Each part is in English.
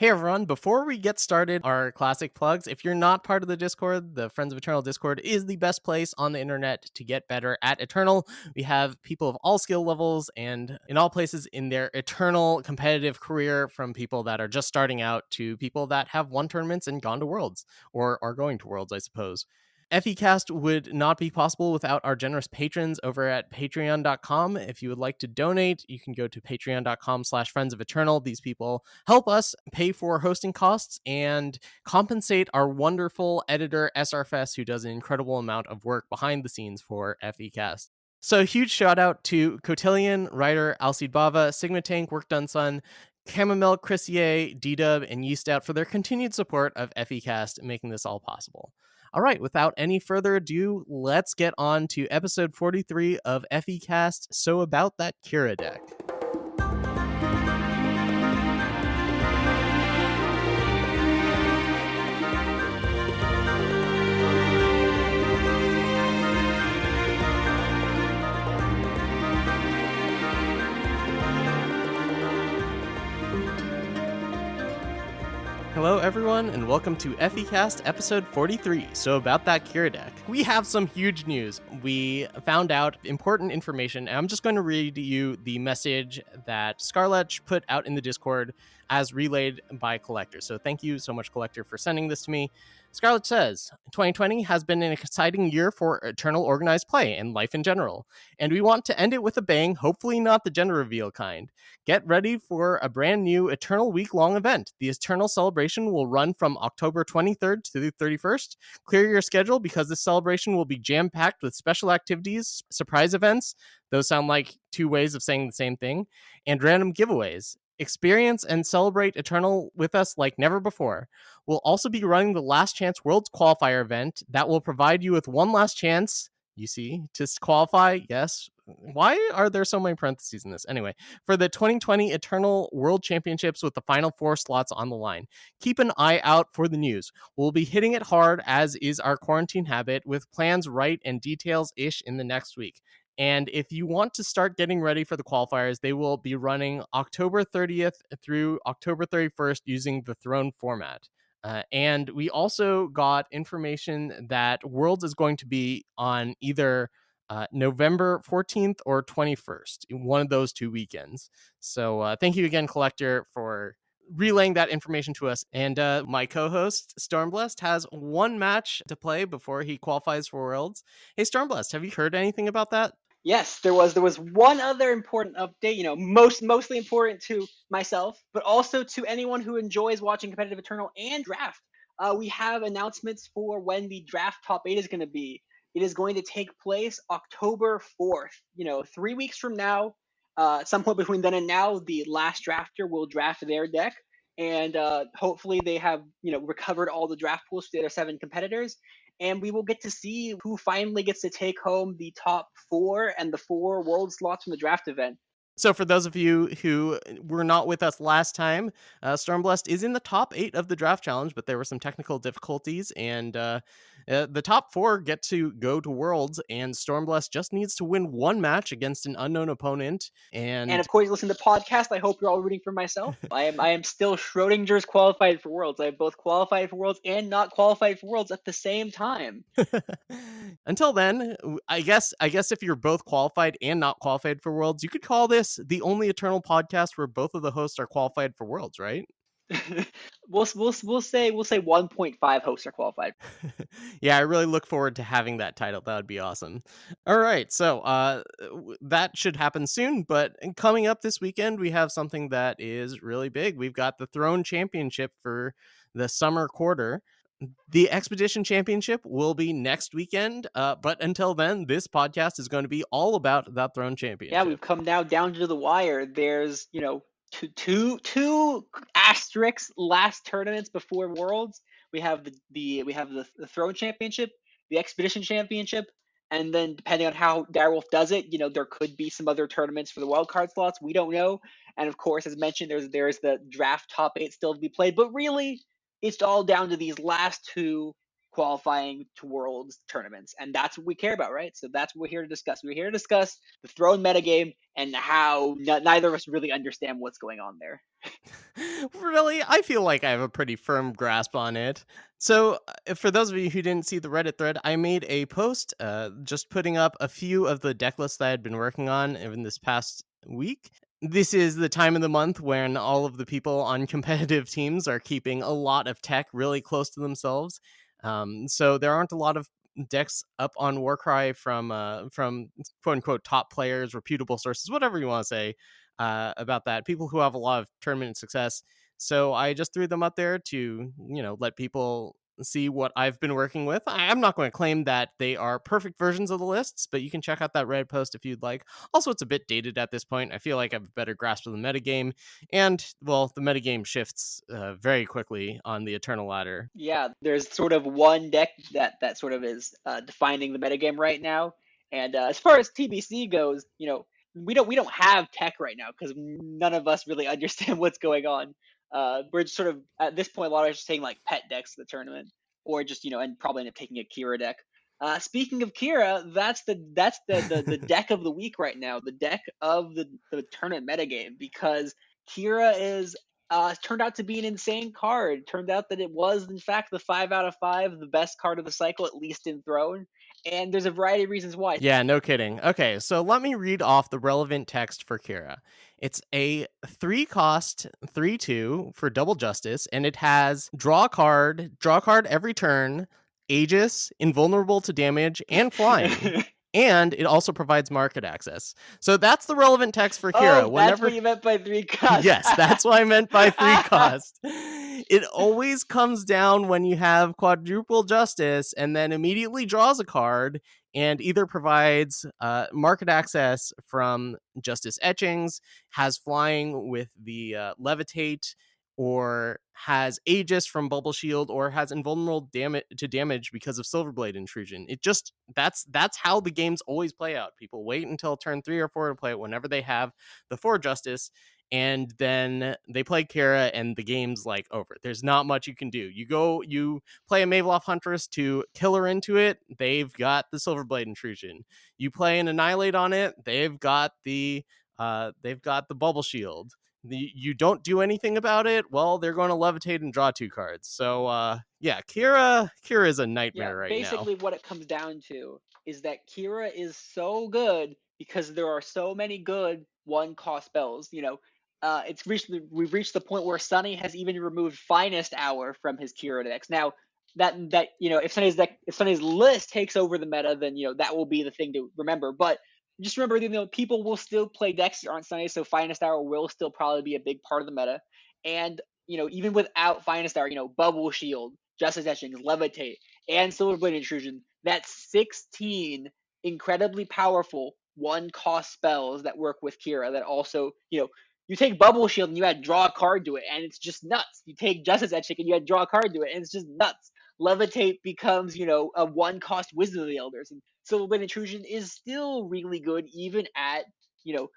Hey everyone, before we get started, our classic plugs. If you're not part of the Discord, the Friends of Eternal Discord is the best place on the internet to get better at Eternal. We have people of all skill levels and in all places in their Eternal competitive career, from people that are just starting out to people that have won tournaments and gone to Worlds, or are going to Worlds, I suppose. FECast would not be possible without our generous patrons over at patreon.com. If you would like to donate, you can go to patreon.com/friends of eternal. These people help us pay for hosting costs and compensate our wonderful editor, SRFS, who does an incredible amount of work behind the scenes for FECast. So, huge shout out to Cotillion, Ryder, Alcide Bava, Sigma Tank, Work Done Son, Chamomile, Chrissier, D-Dub, and Yeast Out for their continued support of FECast, making this all possible. All right, without any further ado, let's get on to episode 43 of FECast, So About That Kira deck. Hello everyone, and welcome to FECast episode 43, So About That Kira deck. We have some huge news. We found out important information, and I'm just going to read you the message that Scarlet put out in the Discord as relayed by Collector. So thank you so much, Collector, for sending this to me. Scarlet says, 2020 has been an exciting year for Eternal organized play and life in general, and we want to end it with a bang, hopefully not the gender reveal kind. Get ready for a brand new Eternal week-long event. The Eternal celebration will run from October 23rd to the 31st. Clear your schedule because this celebration will be jam-packed with special activities, surprise events, those sound like two ways of saying the same thing, and random giveaways. Experience and celebrate Eternal with us like never before. We'll also be running the Last Chance Worlds Qualifier event that will provide you with one last chance, you see, to qualify. Yes. Why are there so many parentheses in this? Anyway, for the 2020 Eternal World Championships with the final 4 slots on the line. Keep an eye out for the news. We'll be hitting it hard, as is our quarantine habit, with plans right and details-ish in the next week. And if you want to start getting ready for the qualifiers, they will be running October 30th through October 31st using the Throne format. And we also got information that Worlds is going to be on either November 14th or 21st, one of those 2 weekends. So thank you again, Collector, for relaying that information to us. And my co-host, Stormblessed, has one match to play before he qualifies for Worlds. Hey, Stormblessed, have you heard anything about that? Yes, there was one other important update, mostly important to myself, but also to anyone who enjoys watching competitive Eternal and draft. We have announcements for when the draft top 8 is going to be. It is going to take place October 4th, 3 weeks from now. At some point between then and now, the last drafter will draft their deck, and hopefully they have recovered all the draft pools for the other 7 competitors, and we will get to see who finally gets to take home the top 4 and the 4 world slots from the draft event. So for those of you who were not with us last time, Stormblessed is in the top 8 of the draft challenge, but there were some technical difficulties, and the top 4 get to go to Worlds, and Stormblessed just needs to win one match against an unknown opponent. And of course, listen to the podcast. I hope you're all rooting for myself. I am still Schrodinger's qualified for Worlds. I have both qualified for Worlds and not qualified for Worlds at the same time. Until then, I guess if you're both qualified and not qualified for Worlds, you could call this the only Eternal podcast where both of the hosts are qualified for Worlds, right? we'll say 1.5 hosts are qualified. Yeah, I really look forward to having that title. That would be awesome. All right, so that should happen soon, but coming up this weekend, we have something that is really big. We've got the Throne Championship for the summer quarter. The Expedition Championship will be next weekend, but until then, this podcast is going to be all about that Throne Championship. Yeah, we've come now down to the wire. There's, two asterisks last tournaments before Worlds. We have the Throne Championship, the Expedition Championship, and then depending on how Direwolf does it, there could be some other tournaments for the wildcard slots. We don't know. And of course, as mentioned, there's the draft top 8 still to be played. But really, it's all down to these last 2 qualifying to Worlds tournaments, and that's what we care about, right? So that's what we're here to discuss. We're here to discuss the Throne metagame and how neither of us really understand what's going on there. Really? I feel like I have a pretty firm grasp on it. So, for those of you who didn't see the Reddit thread, I made a post just putting up a few of the deck lists that I had been working on in this past week. This is the time of the month when all of the people on competitive teams are keeping a lot of tech really close to themselves. So there aren't a lot of decks up on Warcry from quote unquote top players, reputable sources, whatever you want to say about that. People who have a lot of tournament success. So I just threw them up there to, let people see what I've been working with. I'm not going to claim that they are perfect versions of the lists, but you can check out that Reddit post if you'd like. Also, it's a bit dated at this point. I feel like I have a better grasp of the metagame. And, well, the metagame shifts very quickly on the Eternal Ladder. Yeah, there's sort of one deck that sort of is defining the metagame right now. And as far as TBC goes, we don't have tech right now because none of us really understand what's going on. We're just sort of at this point, a lot of us are just taking like pet decks to the tournament, or just and probably end up taking a Kira deck. Speaking of Kira, that's the deck of the week right now, the deck of the tournament metagame, because Kira is turned out to be an insane card. Turned out that it was, in fact, the 5 out of 5, the best card of the cycle, at least in Throne. And there's a variety of reasons why. Yeah, no kidding. Okay, so let me read off the relevant text for Kira. It's a 3-cost 3/2 for double justice, and it has draw card every turn, Aegis, invulnerable to damage, and flying. And it also provides market access. So that's the relevant text for Kira. Oh, that's what Whenever you meant by 3 cost. Yes, that's what I meant by 3 cost. It always comes down when you have quadruple justice and then immediately draws a card and either provides market access from justice etchings, has flying with the levitate, or has Aegis from Bubble Shield, or has invulnerable damage because of Silverblade intrusion. That's how the games always play out. People wait until turn 3 or 4 to play it whenever they have the 4 justice, and then they play Kira and the game's like over. There's not much you can do. You play a Maveloth Huntress to kill her into it, they've got the Silverblade intrusion. You play an Annihilate on it, they've got the Bubble Shield. You don't do anything about it, well, they're going to levitate and draw 2 cards. So yeah, Kira is a nightmare right now. Basically what it comes down to is that Kira is so good because there are so many good 1-cost spells. We've reached the point where Suny has even removed Finest Hour from his Kira decks. Now, if Sunny's list takes over the meta, then that will be the thing to remember. But just remember, people will still play decks that aren't Sunny, so Finest Hour will still probably be a big part of the meta. And even without Finest Hour, Bubble Shield, Justice Etchings, Levitate, and Silverblade Intrusion, that's 16 incredibly powerful 1-cost spells that work with Kira that also, you take Bubble Shield and you add draw a card to it, and it's just nuts. You take Justice Etching and you add draw a card to it, and it's just nuts. Levitate becomes, a 1-cost Wisdom of the Elders, and Silverblade Intrusion is still really good, even at,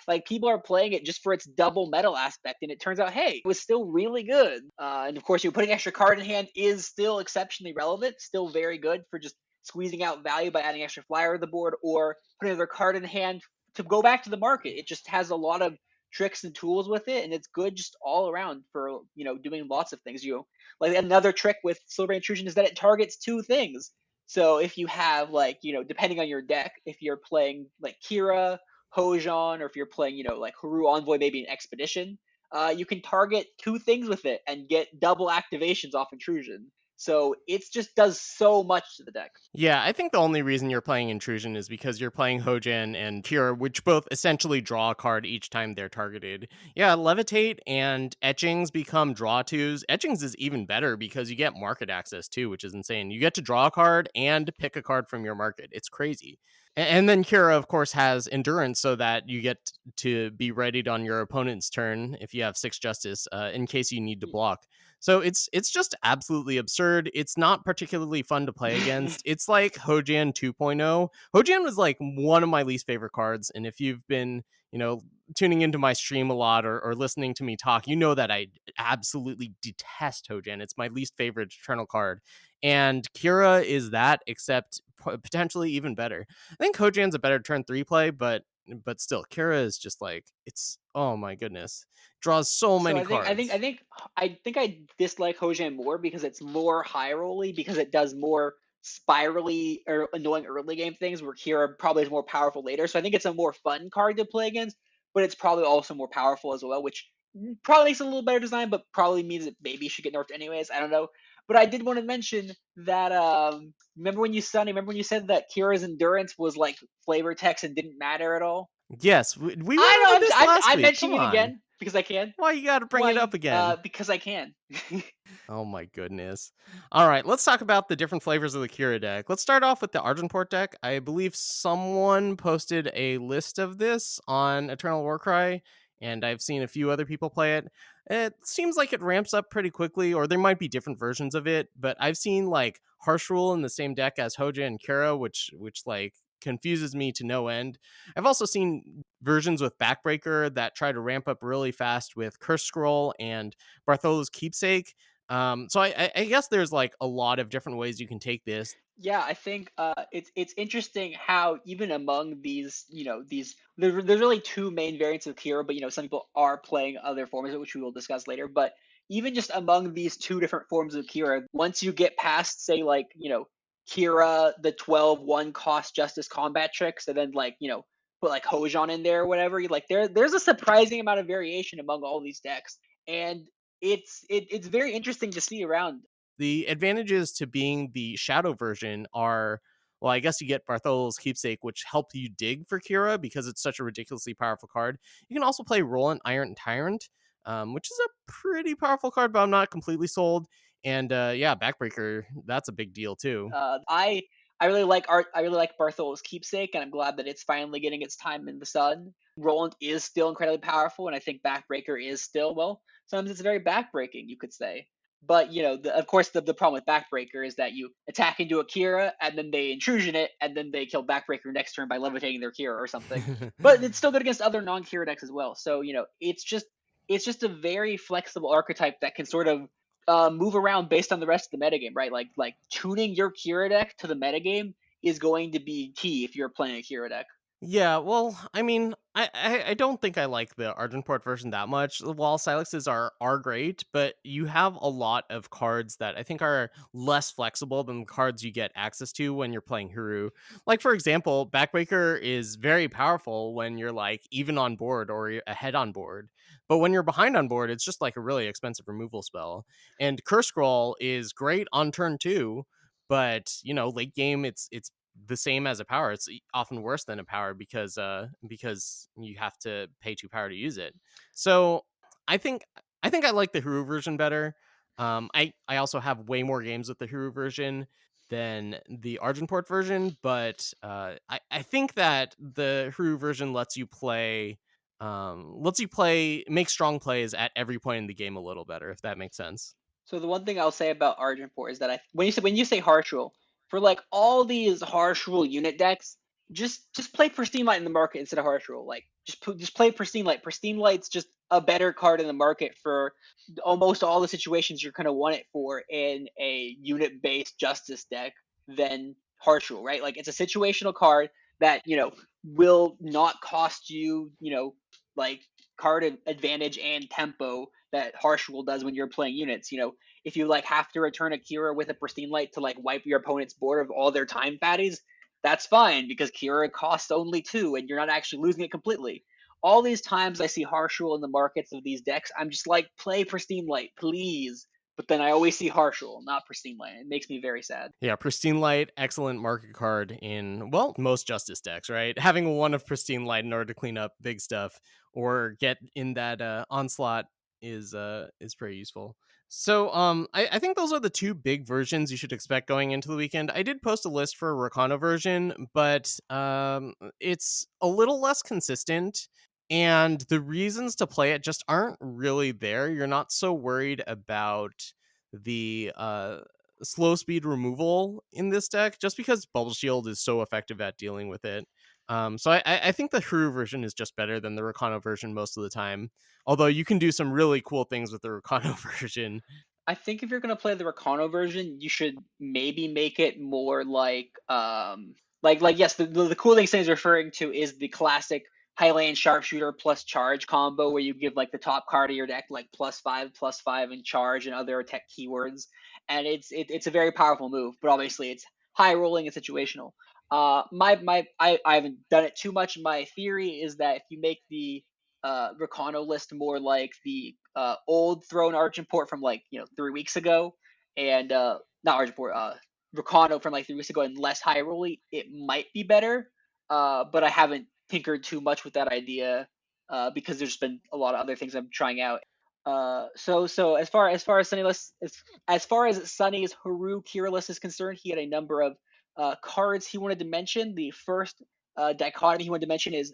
like people are playing it just for its double metal aspect, and it turns out, hey, it was still really good. And of course, putting extra card in hand is still exceptionally relevant, still very good for just squeezing out value by adding extra flyer to the board or putting another card in hand to go back to the market. It just has a lot of tricks and tools with it, and it's good just all around for doing lots of things. Like another trick with Silver Intrusion is that it targets 2 things. So if you have depending on your deck, if you're playing like Kira, Hojon, or if you're playing like Hooru Envoy, maybe an Expedition, you can target 2 things with it and get double activations off Intrusion. So it just does so much to the deck. Yeah, I think the only reason you're playing Intrusion is because you're playing Hojan and Kira, which both essentially draw a card each time they're targeted. Yeah, Levitate and Etchings become draw 2s. Etchings is even better because you get market access too, which is insane. You get to draw a card and pick a card from your market. It's crazy. And then Kira, of course, has Endurance so that you get to be readied on your opponent's turn if you have 6 Justice in case you need to block. So it's just absolutely absurd. It's not particularly fun to play against. It's like Hojan 2.0. Hojan was like one of my least favorite cards. And if you've been, tuning into my stream a lot or listening to me talk, you know that I absolutely detest Hojan. It's my least favorite Eternal card. And Kira is that, except potentially even better. I think Hojan's a better turn 3 play, but but still, Kira is just like, it's, oh my goodness, draws so So many I think I think I cards. think I think I dislike Hojan more because it's more high rolly, because it does more spirally or annoying early game things where Kira probably is more powerful later. So I think it's a more fun card to play against, but it's probably also more powerful as well, which probably makes it a little better design, but probably means it maybe should get nerfed anyways. I don't know. But I did want to mention that remember when you said that Kira's endurance was like flavor text and didn't matter at all? Yes, we went I know over this last I'm week. Come mentioning it on. again because I can. Why you got to bring it up Why? again? Because I can. Oh my goodness. All right, let's talk about the different flavors of the Kira deck. Let's start off with the Argenport deck. I believe someone posted a list of this on Eternal Warcry, and I've seen a few other people play it. It seems like it ramps up pretty quickly, or there might be different versions of it, but I've seen like Harsh Rule in the same deck as Hoja and Kira, which like confuses me to no end. I've also seen versions with Backbreaker that try to ramp up really fast with Curse Scroll and Bartholo's Keepsake. So I guess there's like a lot of different ways you can take this. Yeah, I think it's interesting how even among these, there's really two main variants of Kira, but some people are playing other forms of it, which we will discuss later. But even just among these two different forms of Kira, once you get past, say, like, Kira, the 12/1 cost Justice combat tricks, and then like, put like Hojan in there or whatever, like there's a surprising amount of variation among all these decks. And it's very interesting to see around. The advantages to being the shadow version are, well, I guess you get Bartholo's Keepsake, which help you dig for Kira because it's such a ridiculously powerful card. You can also play Roland Iron Tyrant, which is a pretty powerful card, but I'm not completely sold. And yeah, Backbreaker, that's a big deal too. I really like art. I really like Bartholo's Keepsake, and I'm glad that it's finally getting its time in the sun. Roland is still incredibly powerful, and I think Backbreaker is still, well, sometimes it's very backbreaking, you could say. But of course, the problem with Backbreaker is that you attack into a Kira, and then they intrusion it, and then they kill Backbreaker next turn by levitating their Kira or something. But it's still good against other non-Kira decks as well. So it's just a very flexible archetype that can sort of move around based on the rest of the metagame, right? Like tuning your Kira deck to the metagame is going to be key if you're playing a Kira deck. Yeah, well, I mean, I don't think I like the Argenport version that much. The wall Silexes are great, but you have a lot of cards that I think are less flexible than the cards you get access to when you're playing Hooru. Like for example, Backbreaker is very powerful when you're like even on board or you're ahead on board. But when you're behind on board, it's just like a really expensive removal spell. And Curse Scroll is great on turn 2, but late game it's the same as a power. It's often worse than a power because you have to pay 2 power to use it. So I think I like the Huru version better. I also have way more games with the Huru version than the Argenport version, but I think that the Huru version lets you play make strong plays at every point in the game a little better, if that makes sense. So the one thing I'll say about Argenport is that when you say harsh rule, for like all these harsh rule unit decks, just play Pristine Light in the market instead of harsh rule. Like just play Pristine Light. Pristine Light's just a better card in the market for almost all the situations you're gonna want it for in a unit based justice deck than harsh rule, right? Like it's a situational card that will not cost you like card advantage and tempo that harsh rule does when you're playing units. If you like have to return a Kira with a Pristine Light to like wipe your opponent's board of all their time fatties, that's fine because Kira costs only 2 and you're not actually losing it completely. All these times I see harsh rule in the markets of these decks, I'm just like, play Pristine Light, please. But then I always see harsh rule, not Pristine Light. It makes me very sad. Yeah, Pristine Light, excellent market card in, well, most Justice decks, right? Having one of Pristine Light in order to clean up big stuff or get in that onslaught is pretty useful. So I think those are the two big versions you should expect going into the weekend. I did post a list for a Rakano version, but it's a little less consistent. And the reasons to play it just aren't really there. You're not so worried about the slow speed removal in this deck just because Bubble Shield is so effective at dealing with it. So I think the Huru version is just better than the Rakano version most of the time. Although you can do some really cool things with the Rakano version. I think if you're gonna play the Rakano version, you should maybe make it more like Like yes, the cool thing Sunny's referring to is the classic Highland sharpshooter plus charge combo where you give like the top card of your deck like plus five in charge and other tech keywords, and it's a very powerful move. But obviously it's high rolling and situational. I haven't done it too much. My theory is that if you make the Rakano list more like the old throne Argenport from like 3 weeks ago, and not Argenport, Rakano from like 3 weeks ago, and less high rolly, it might be better. But I haven't tinkered too much with that idea because there's been a lot of other things I'm trying out. So as far as Sunny list as far as Sunny's Hooru Kira list is concerned, he had a number of cards he wanted to mention. The first dichotomy he wanted to mention is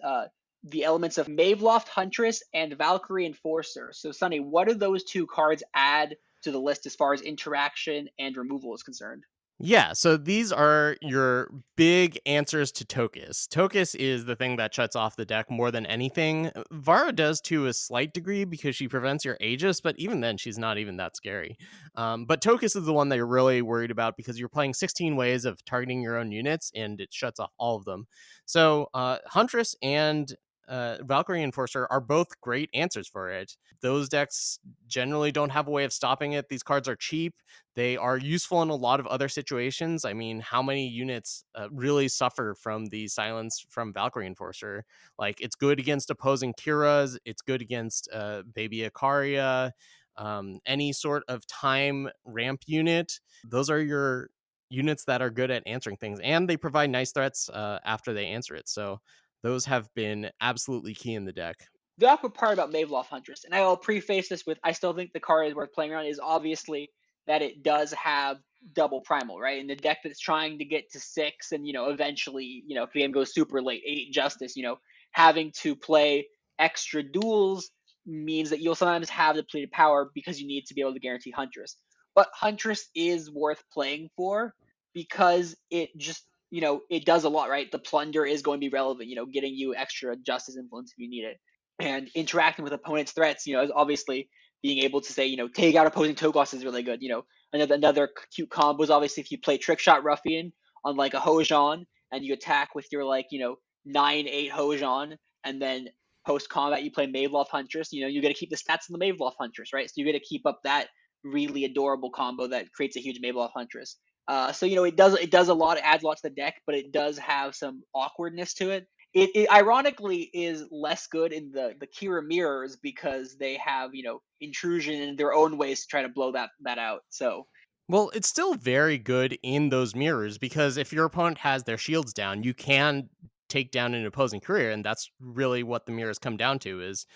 the elements of Maveloft Huntress and Valkyrie Enforcer. So Sunny, what do those two cards add to the list as far as interaction and removal is concerned? Yeah, so these are your big answers to Tokus. Tokus is the thing that shuts off the deck more than anything. Vara does to a slight degree because she prevents your Aegis, but even then, she's not even that scary. But Tokus is the one that you're really worried about because you're playing 16 ways of targeting your own units and it shuts off all of them. So Huntress and Valkyrie Enforcer are both great answers for it. Those decks generally don't have a way of stopping it. These cards are cheap. They are useful in a lot of other situations. I mean, how many units really suffer from the silence from Valkyrie Enforcer? Like, it's good against opposing Kiras. It's good against Baby Ikaria, any sort of time ramp unit. Those are your units that are good at answering things, and they provide nice threats after they answer it. So those have been absolutely key in the deck. The awkward part about Maveloft Huntress, and I will preface this with I still think the card is worth playing around, is obviously that it does have double primal, right? In the deck that's trying to get to 6 and, eventually, if the game goes super late, 8 justice, having to play extra duels means that you'll sometimes have depleted power because you need to be able to guarantee Huntress. But Huntress is worth playing for because it just, it does a lot, right? The plunder is going to be relevant, getting you extra justice influence if you need it, and interacting with opponents' threats, is obviously being able to say, take out opposing Togos is really good. Another cute combo is obviously if you play Trick Shot Ruffian on like a Hojan and you attack with your 9/8 Hojan, and then post combat you play Maveloft Huntress, you got to keep the stats on the Maveloft Huntress, right? So you got to keep up that really adorable combo that creates a huge Maveloft Huntress. So it does a lot, it adds a lot to the deck, but it does have some awkwardness to it. It ironically is less good in the Kira mirrors because they have intrusion in their own ways to try to blow that out. So Well, it's still very good in those mirrors because if your opponent has their shields down, you can take down an opposing courier, and that's really what the mirrors come down to is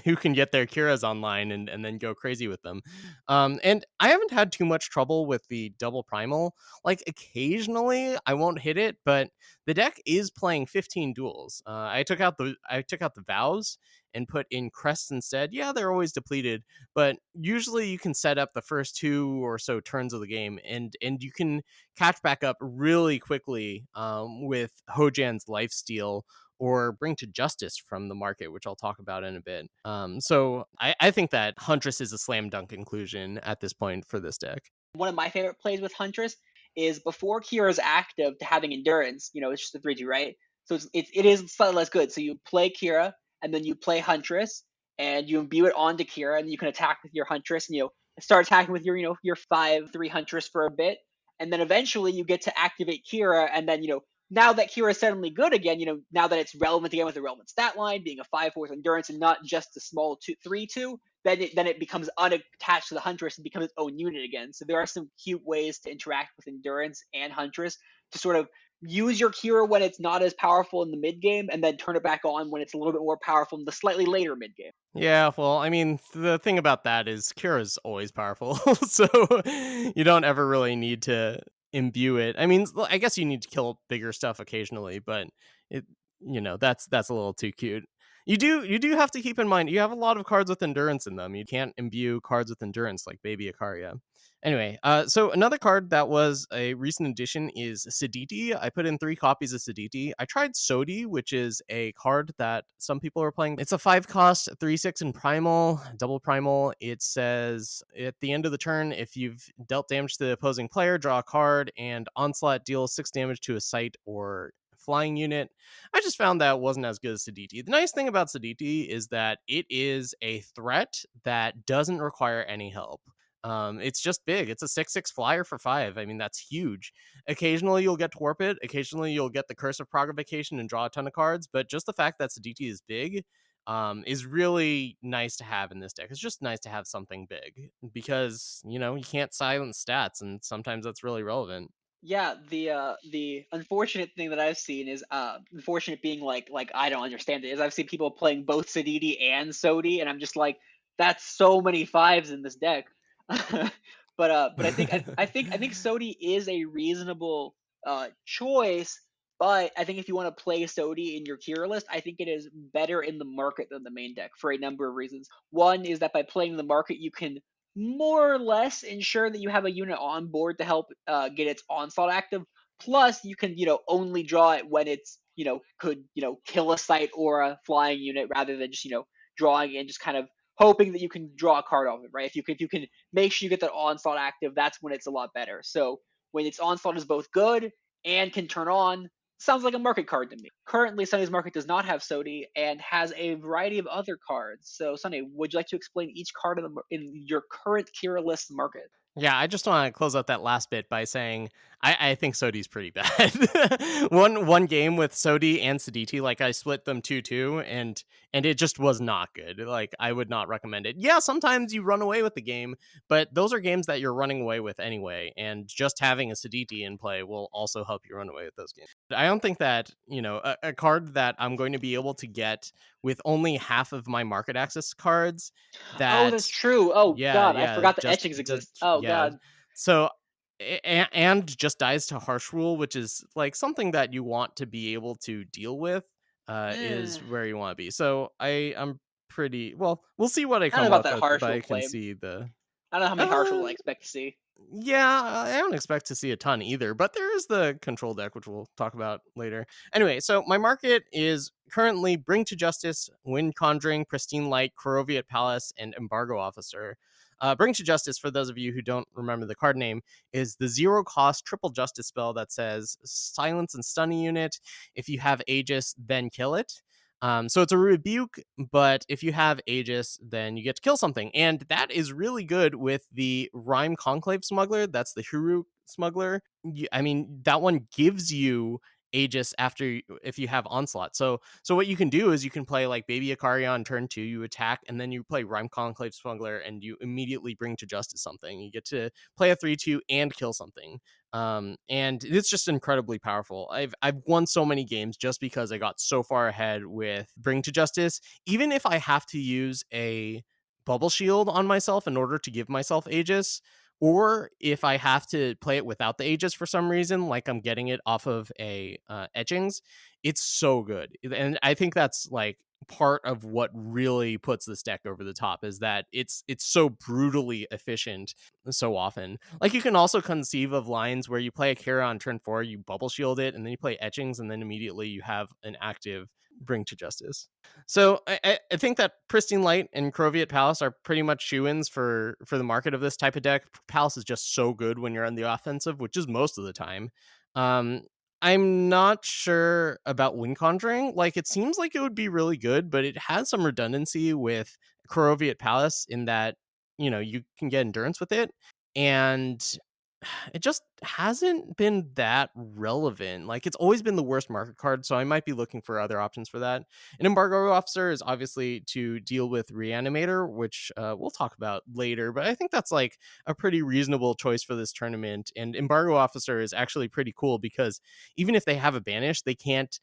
who can get their Kiras online and then go crazy with them. And I haven't had too much trouble with the double primal. Like occasionally I won't hit it, but the deck is playing 15 duels. I took out the vows and put in crests instead. Yeah, they're always depleted, but usually you can set up the first 2 or so turns of the game and you can catch back up really quickly with Hojan's lifesteal or bring to justice from the market, which I'll talk about in a bit. So I think that Huntress is a slam dunk inclusion at this point for this deck. one of my favorite plays with Huntress is before Kira's active to having endurance. It's just a 3/2, right? So it is slightly less good. So you play Kira and then you play Huntress and you imbue it onto Kira and you can attack with your Huntress and start attacking with your 5/3 Huntress for a bit, and then eventually you get to activate Kira, and then now that Kira is suddenly good again, now that it's relevant again with a relevant stat line, being a 5/4 endurance and not just a small 3/2, then it becomes unattached to the Huntress and becomes its own unit again. So there are some cute ways to interact with Endurance and Huntress to sort of use your Kira when it's not as powerful in the mid game, and then turn it back on when it's a little bit more powerful in the slightly later mid game. Yeah, well, I mean, the thing about that is Kira's always powerful, so you don't ever really need to imbue it. I mean, I guess you need to kill bigger stuff occasionally, but it, that's a little too cute. You do have to keep in mind you have a lot of cards with endurance in them. You can't imbue cards with endurance like Baby Ikaria. Anyway, so another card that was a recent addition is Siditi. I put in 3 copies of Siditi. I tried Sodi, which is a card that some people are playing. It's a 5 cost, 3/6 in primal, double primal. It says at the end of the turn, if you've dealt damage to the opposing player, draw a card, and Onslaught deals 6 damage to a site or flying unit. I just found that wasn't as good as Siditi. The nice thing about Siditi is that it is a threat that doesn't require any help. It's just big. It's a 6/6 flyer for 5. I mean, that's huge. Occasionally you'll get Torp it. Occasionally you'll get the Curse of Provocation and draw a ton of cards. But just the fact that Siditi is big is really nice to have in this deck. It's just nice to have something big because, you can't silence stats, and sometimes that's really relevant. Yeah, the unfortunate thing that I've seen is unfortunate being like I don't understand it is I've seen people playing both Sadidi and Sodi, and I'm just like, that's so many fives in this deck. But I think Sodi is a reasonable choice, but I think if you want to play Sodi in your Kira list, I think it is better in the market than the main deck for a number of reasons. One is that by playing the market, you can more or less ensure that you have a unit on board to help get its onslaught active. Plus, you can only draw it when it's could kill a site or a flying unit rather than just drawing and just kind of hoping that you can draw a card off it. Right? If you can make sure you get that onslaught active, that's when it's a lot better. So when its onslaught is both good and can turn on, sounds like a market card to me. Currently, Sunny's market does not have Sodi and has a variety of other cards. So, Sunny, would you like to explain each card in your current Kira list market? Yeah, I just want to close out that last bit by saying I think Sodi's pretty bad. one game with Sodi and Siditi, like I split them 2-2, and it just was not good. Like I would not recommend it. Yeah, sometimes you run away with the game, but those are games that you're running away with anyway, and just having a Siditi in play will also help you run away with those games. I don't think that, a card that I'm going to be able to get with only half of my market access cards Oh, that that's true. Oh yeah, God, I yeah, forgot that just etchings just exist. Oh yeah. God. So and just dies to harsh rule, which is like something that you want to be able to deal with, Eh, is where you want to be. So I'm pretty well. We'll see what I I don't come know about up that with, but harsh I rule can play. see the. I don't know how many harsh rule Uh, I expect to see. yeah, I don't expect to see a ton either, but there is the control deck, which we'll talk about later. Anyway, so my market is currently Bring to Justice, Wind Conjuring, Pristine Light, Koroviat Palace, and Embargo Officer. Bring to Justice, for those of you who don't remember the card name, is the 0 cost triple justice spell that says silence and stun a unit. If you have Aegis, then kill it. So it's a rebuke, but if you have Aegis, then you get to kill something. And that is really good with the Rhyme Conclave Smuggler. That's the Hooru Smuggler. I mean, that one gives you Aegis if you have Onslaught. So what you can do is you can play like Baby Ikaria on turn 2, you attack, and then you play Rhyme Conclave Smuggler, and you immediately bring to justice something. You get to play a 3/2 and kill something. And it's just incredibly powerful. I've won so many games just because I got so far ahead with Bring to Justice. Even if I have to use a bubble shield on myself in order to give myself Aegis, or if I have to play it without the Aegis for some reason, like I'm getting it off of a etchings, it's so good. And I think that's like part of what really puts this deck over the top is that it's so brutally efficient so often. Like you can also conceive of lines where you play a Kira on turn 4, you bubble shield it, and then you play etchings, and then immediately you have an active Bring to Justice. So I think that Pristine Light and Croviat Palace are pretty much shoe-ins for the market of this type of deck. Palace is just so good when you're on the offensive, which is most of the time. Um, I'm not sure about Wind Conjuring. Like, it seems like it would be really good, but it has some redundancy with Koroviat Palace in that, you can get endurance with it. And it just hasn't been that relevant. Like, it's always been the worst market card, so I might be looking for other options for that. An Embargo Officer is obviously to deal with Reanimator, which we'll talk about later, but I think that's like a pretty reasonable choice for this tournament. And Embargo Officer is actually pretty cool because even if they have a banish, they can't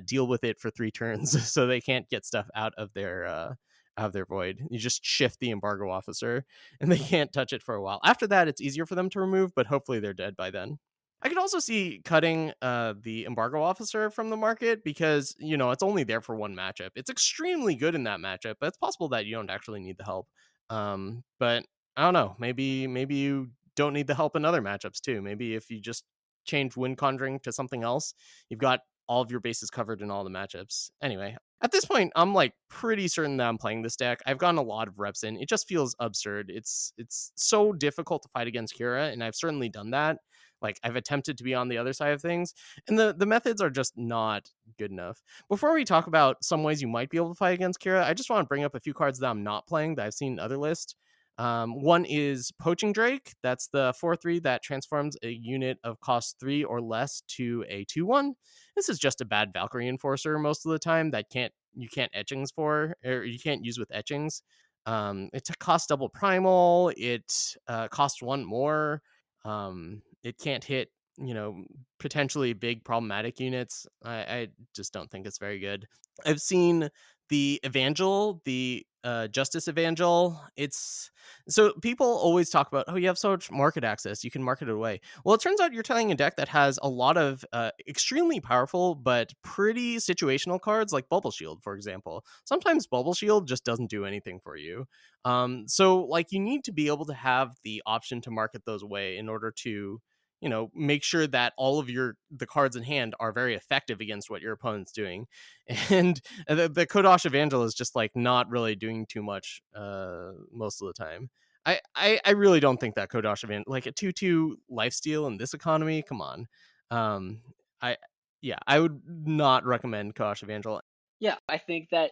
deal with it for 3 turns, so they can't get stuff out of their void. You just shift the Embargo Officer, and they can't touch it for a while. After that, it's easier for them to remove, but hopefully they're dead by then. I could also see cutting the embargo officer from the market because, it's only there for one matchup. It's extremely good in that matchup, but it's possible that you don't actually need the help. But I don't know. Maybe you don't need the help in other matchups too. Maybe if you just change Wind Conjuring to something else, you've got all of your bases covered in all the matchups. Anyway, at this point, I'm like pretty certain that I'm playing this deck. I've gotten a lot of reps in. It just feels absurd. It's so difficult to fight against Kira, and I've certainly done that. Like, I've attempted to be on the other side of things, and the methods are just not good enough. Before we talk about some ways you might be able to fight against Kira, I just want to bring up a few cards that I'm not playing that I've seen in other lists. One is Poaching Drake. That's the 4/3 that transforms a unit of cost 3 or less to a 2/1. This is just a bad Valkyrie Enforcer most of the time that you can't etchings for, or you can't use with etchings. It costs double primal. It costs one more. It can't hit, potentially big problematic units. I just don't think it's very good. I've seen the Evangel, the Justice Evangel. It's so people always talk about, oh, you have so much market access, you can market it away. Well, it turns out you're telling a deck that has a lot of extremely powerful but pretty situational cards, like Bubble Shield, for example. Sometimes Bubble Shield just doesn't do anything for you. So like you need to be able to have the option to market those away in order to, make sure that all of the cards in hand are very effective against what your opponent's doing. And the Kodosh Evangel is just like not really doing too much most of the time. I really don't think that Kodosh Evangel, like a 2/2 lifesteal in this economy, come on. I Yeah, I would not recommend Kodosh Evangel. Yeah, I think that,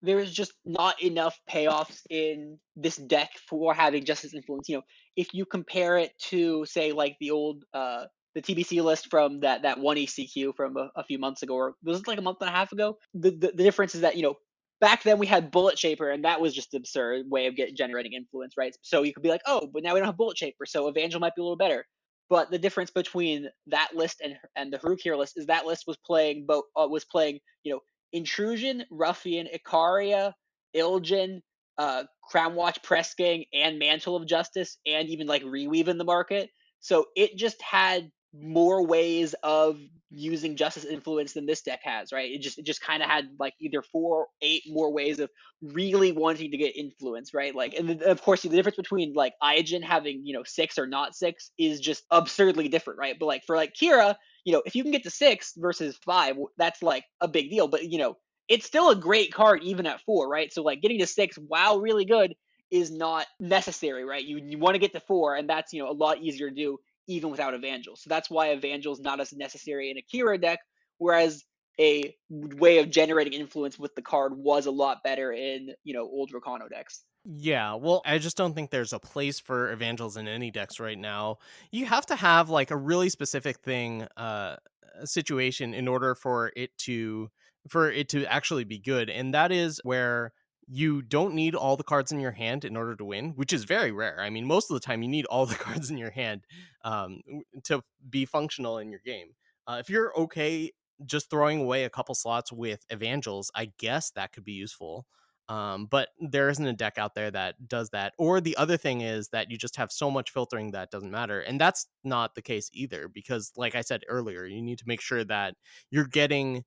there's just not enough payoffs in this deck for having Justice Influence. If you compare it to, say, like the old the TBC list from that one ECQ from a few months ago, or was it like a month and a half ago? The difference is that, back then we had Bullet Shaper, and that was just an absurd way of generating influence, right? So you could be like, oh, but now we don't have Bullet Shaper, so Evangel might be a little better. But the difference between that list and the Hooru Kira list is that list was playing Intrusion, Ruffian, Icaria, Ilgen, Crown Watch, Press Gang, and Mantle of Justice, and even like Reweave in the market. So it just had more ways of using Justice influence than this deck has, right? It just kind of had like either 4 or 8 more ways of really wanting to get influence, right? Like, and of course the difference between like Aijin having 6 or not 6 is just absurdly different, right? But like for like Kira, if you can get to 6 versus 5, that's like a big deal. But it's still a great card even at 4, right? So like getting to 6, while really good, is not necessary, right? You want to get to 4, and that's a lot easier to do even without Evangel. So that's why Evangel is not as necessary in a Kira deck, whereas a way of generating influence with the card was a lot better in old Rakano decks. Yeah, well, I just don't think there's a place for evangels in any decks right now. You have to have like a really specific thing, a situation in order for it to actually be good, and that is where you don't need all the cards in your hand in order to win, which is very rare. I mean, most of the time you need all the cards in your hand to be functional in your game. If you're okay just throwing away a couple slots with evangels, I guess that could be useful. But there isn't a deck out there that does that. Or the other thing is that you just have so much filtering that doesn't matter. And that's not the case either, because like I said earlier, you need to make sure that you're getting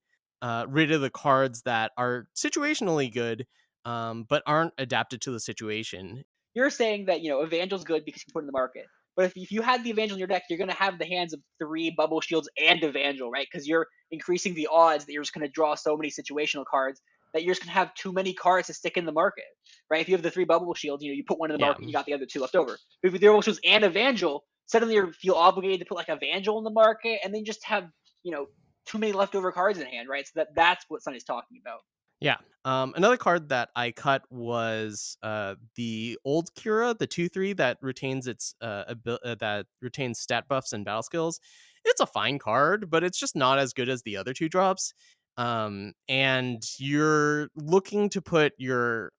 rid of the cards that are situationally good, but aren't adapted to the situation. You're saying that Evangel's good because you can put it in the market. But if you had the Evangel in your deck, you're going to have the hands of 3 Bubble Shields and Evangel, right? Because you're increasing the odds that you're just going to draw so many situational cards that you're just going to have too many cards to stick in the market, right? If you have the 3 Bubble Shields, you put one in the Yeah. market, you got the other 2 left over. But if you have the Bubble Shields and Evangel, suddenly you feel obligated to put like Evangel in the market, and then just have too many leftover cards in hand, right? So that's what Sunny's talking about. Yeah. Another card that I cut was the old Kira, the 2/3 that retains that retains stat buffs and battle skills. It's a fine card, but it's just not as good as the other 2 drops. And you're looking to put your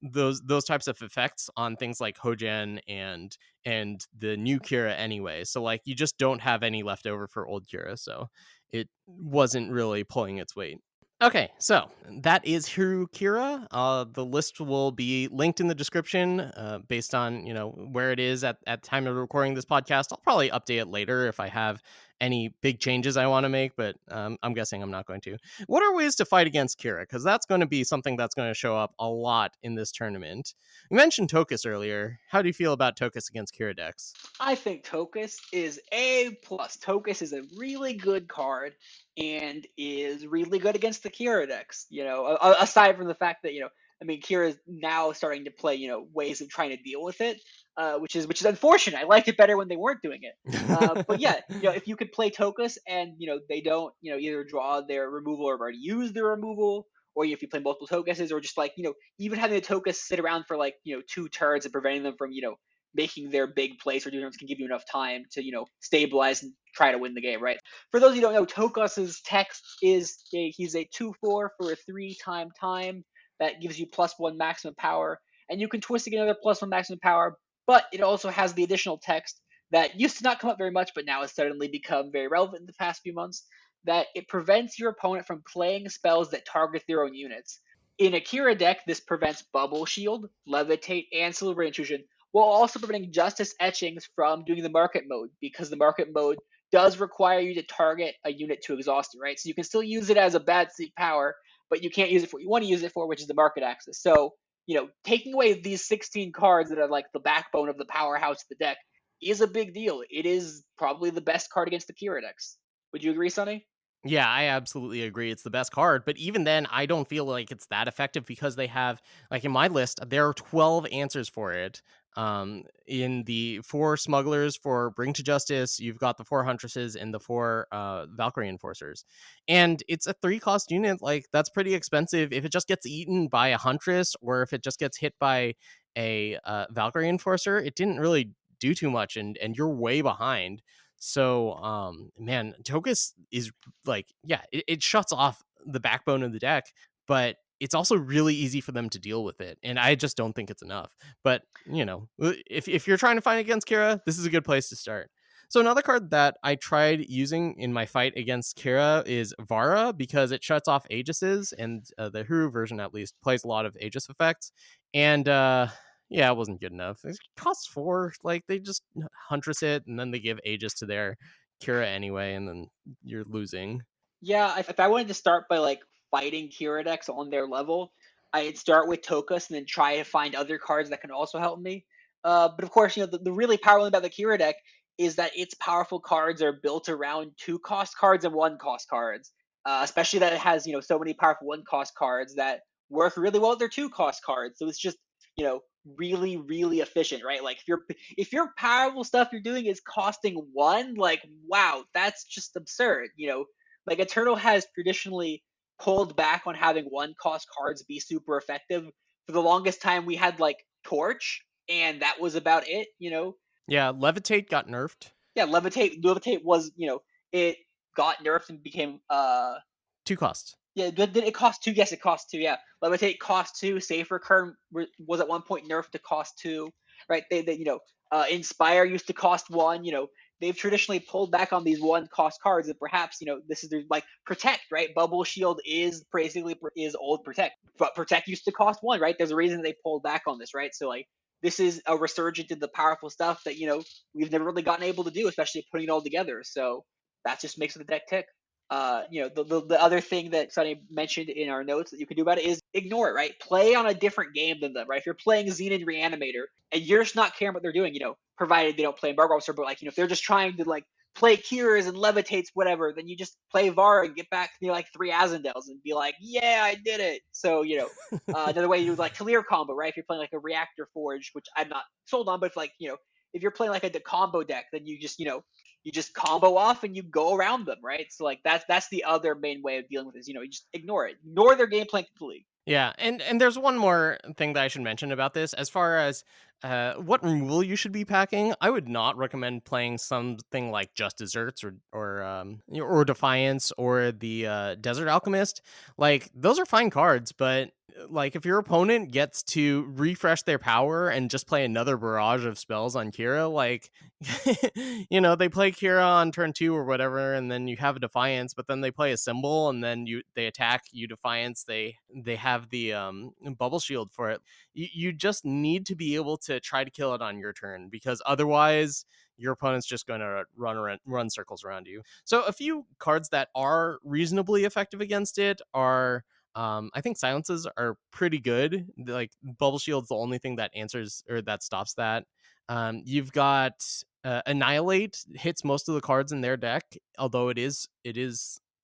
those types of effects on things like Hojen and the new Kira anyway. So like you just don't have any left over for old Kira, so it wasn't really pulling its weight. Okay, so that is Hooru Kira. The list will be linked in the description, based on where it is at time of recording this podcast. I'll probably update it later if I have any big changes I want to make, but I'm guessing I'm not going to. What are ways to fight against Kira? Because that's going to be something that's going to show up a lot in this tournament. You mentioned Tokus earlier. How do you feel about Tokus against Kira decks? I think Tokus is A plus. Tokus is a really good card and is really good against the Kira decks. Aside from the fact that I mean, Kira is now starting to play ways of trying to deal with it, which is unfortunate. I liked it better when they weren't doing it. But yeah, if you could play Tokus and they don't either draw their removal or already use their removal, or if you play multiple Tokuses, or just like even having the Tokus sit around for like 2 turns and preventing them from making their big plays or turns can give you enough time to stabilize and try to win the game, right? For those of you who don't know, Tokus's text is he's a 2/4 for a 3 time that gives you +1 maximum power, and you can twist to get another +1 maximum power. But it also has the additional text that used to not come up very much, but now has suddenly become very relevant in the past few months. That it prevents your opponent from playing spells that target their own units. In a Kira deck, this prevents Bubble Shield, Levitate, and Silver Intrusion, while also preventing Justice Etchings from doing the market mode, because the market mode does require you to target a unit to exhaust it, right? So you can still use it as a bad sleep power, but you can't use it for what you want to use it for, which is the market access. So, taking away these 16 cards that are like the backbone of the powerhouse of the deck is a big deal. It is probably the best card against the Kira decks. Would you agree, Sonny? Yeah, I absolutely agree. It's the best card, but even then, I don't feel like it's that effective because they have, like in my list, there are 12 answers for it. In the 4 smugglers for Bring to Justice, you've got the 4 huntresses and the 4 Valkyrie enforcers, and it's a 3 cost unit. Like that's pretty expensive. If it just gets eaten by a huntress or if it just gets hit by a Valkyrie enforcer, it didn't really do too much, and you're way behind. So, man, Tokus is like, yeah, it shuts off the backbone of the deck, but it's also really easy for them to deal with it. And I just don't think it's enough. But, if you're trying to fight against Kira, this is a good place to start. So another card that I tried using in my fight against Kira is Vara, because it shuts off Aegises, and the Huru version at least plays a lot of Aegis effects. And yeah, it wasn't good enough. It costs 4. Like they just huntress it, and then they give Aegis to their Kira anyway, and then you're losing. Yeah, if I wanted to start by like fighting Kira decks on their level, I'd start with Tokus and then try to find other cards that can also help me. But of course, the really powerful thing about the Kira deck is that its powerful cards are built around 2 cost cards and 1 cost cards. Especially that it has so many powerful 1 cost cards that work really well with their 2 cost cards. So it's just really really efficient, right? Like if your powerful stuff you're doing is costing 1, like wow, that's just absurd. Like Eternal has traditionally pulled back on having 1 cost cards be super effective. For the longest time, we had like Torch, and that was about it. Yeah, Levitate got nerfed. Yeah, Levitate was it got nerfed and became 2 costs. yeah, did it cost 2? Yes, it cost 2. Yeah, Levitate cost 2. Safe Recurrent was at one point nerfed to cost 2. Right? They Inspire used to cost 1. They've traditionally pulled back on these 1 cost cards, and perhaps this is their like Protect. Right? Bubble Shield is basically is old Protect, but Protect used to cost 1. Right? There's a reason they pulled back on this. Right? So like this is a resurgence in the powerful stuff that we've never really gotten able to do, especially putting it all together. So that just makes the deck tick. The other thing that Sonny mentioned in our notes that you can do about it is ignore it, right? Play on a different game than them, right? If you're playing Xenan Reanimator and you're just not caring what they're doing, provided they don't play Embargo Officer, but like, if they're just trying to like play Kiras and Levitates, whatever, then you just play Vara and get back to like 3 Azendels and be like, yeah, I did it. So, another way you do like Talir combo, right? If you're playing like a Reactor Forge, which I'm not sold on, but if like, if you're playing like a combo deck, then you just combo off and you go around them, right? So like that's the other main way of dealing with this. You just ignore it, ignore their game plan completely. Yeah, and there's one more thing that I should mention about this. As far as what removal you should be packing, I would not recommend playing something like Just Desserts or Defiance or the Desert Alchemist. Like those are fine cards, but like if your opponent gets to refresh their power and just play another barrage of spells on Kira, like they play Kira on turn 2 or whatever, and then you have a Defiance, but then they play a symbol and then they attack you Defiance. They have the bubble shield for it. You just need to be able to try to kill it on your turn, because otherwise your opponent's just going to run circles around you. So a few cards that are reasonably effective against it are, I think silences are pretty good. Like bubble shield's the only thing that answers or that stops that. You've got annihilate hits most of the cards in their deck, although it is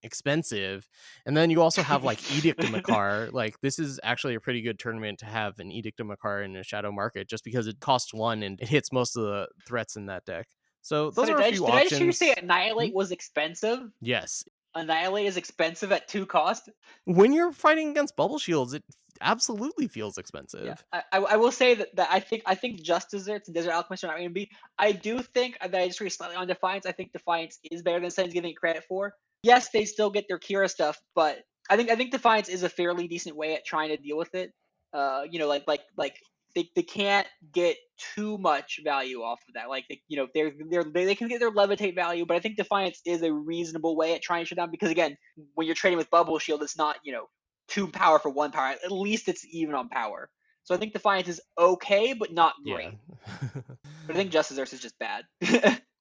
expensive. And then you also have like Edict of Makar. Like this is actually a pretty good tournament to have an Edict of Makar in a shadow market, just because it costs 1 and it hits most of the threats in that deck. So So those are a few did I just hear you say options. Annihilate was expensive? Yes. Annihilate is expensive at 2 cost? When you're fighting against bubble shields, it absolutely feels Yeah, expensive. I will say that I think Just Desserts and Desert Alchemist are not going to be. I do think that I just agree slightly on Defiance. I think Defiance is better than Sunny's giving it credit for. Yes, they still get their Kira stuff, but I think Defiance is a fairly decent way at trying to deal with it. Like they can't get too much value off of that. Like they can get their levitate value, but I think Defiance is a reasonable way at trying to shut down, because again, when you're trading with Bubble Shield, it's not 2 power for 1 power. At least it's even on power. So I think Defiance is okay, but not Yeah. great. But I think Justice Earth is just bad.